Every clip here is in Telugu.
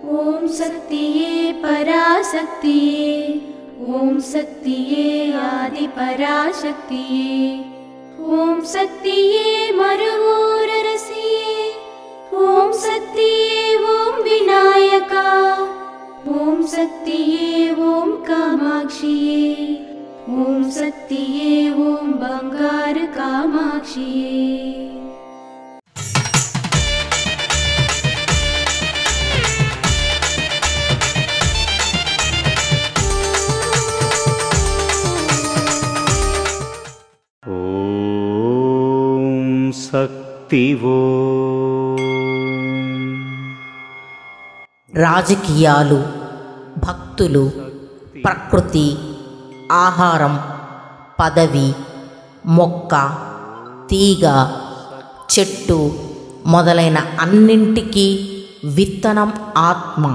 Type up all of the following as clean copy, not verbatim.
ओम शक्तिये पराशक्तिये, ओम शक्तिये आदि पराशक्तिये, ओम शक्तिये मरुवोररसिये, ओम शक्तिये ओम विनायका, ओम शक्तिये ओम कामाक्षिये, ओम शक्तिये ओम बंगार कामाक्षिये। శక్తివో రాజకీయాలు, భక్తులు, ప్రకృతి, ఆహారం, పదవి, మొక్క, తీగ, చెట్టు మొదలైన అన్నింటికీ విత్తనం ఆత్మ.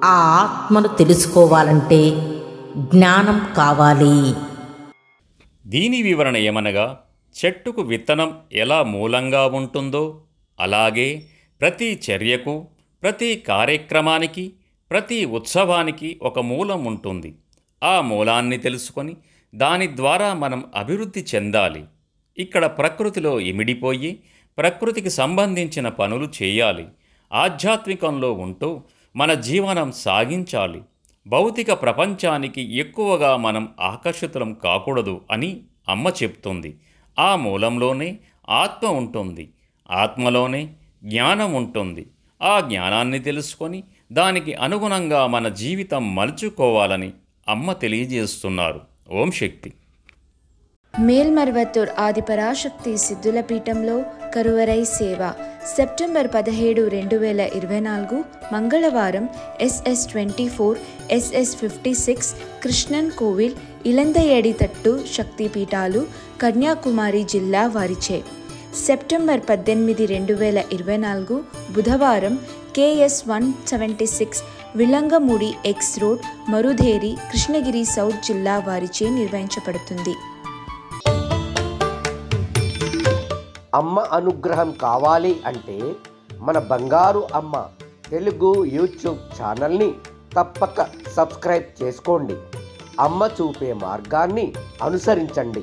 ఆ ఆత్మను తెలుసుకోవాలంటే జ్ఞానం కావాలి. దీని వివరణ ఏమనగా, చెట్టుకు విత్తనం ఎలా మూలంగా ఉంటుందో అలాగే ప్రతి చర్యకు, ప్రతి కార్యక్రమానికి, ప్రతి ఉత్సవానికి ఒక మూలం ఉంటుంది. ఆ మూలాన్ని తెలుసుకొని దాని ద్వారా మనం అభివృద్ధి చెందాలి. ఇక్కడ ప్రకృతిలో ఇమిడిపోయి ప్రకృతికి సంబంధించిన పనులు చేయాలి. ఆధ్యాత్మికంలో ఉంటూ మన జీవనం సాగించాలి. భౌతిక ప్రపంచానికి ఎక్కువగా మనం ఆకర్షితులం కాకూడదు అని అమ్మ చెప్తుంది. ఆ మూలంలోనే ఆత్మ ఉంటుంది. ఆత్మలోనే జ్ఞానం ఉంటుంది. ఆ జ్ఞానాన్ని తెలుసుకొని దానికి అనుగుణంగా మన జీవితం మలుచుకోవాలని అమ్మ తెలియజేస్తున్నారు. ఓం శక్తి. మేల్మర్వత్తూర్ ఆదిపరాశక్తి సిద్ధుల పీఠంలో కరువరై సేవ సెప్టెంబర్ 17, 2024 మంగళవారం SS24, SS56 కృష్ణన్ కోవిల్, ఇలందయేడితట్టు శక్తిపీఠాలు, కన్యాకుమారి జిల్లా వారిచే. సెప్టెంబర్ 18, 2024 బుధవారం KS 176 Vilangamudi X road, Marudheri, Krishnagiri south జిల్లా వారిచే నిర్వహించబడుతుంది. అమ్మ అనుగ్రహం కావాలి అంటే మన బంగారు అమ్మ తెలుగు యూట్యూబ్ ఛానల్ని తప్పక సబ్స్క్రైబ్ చేసుకోండి. అమ్మ చూపే మార్గాన్ని అనుసరించండి.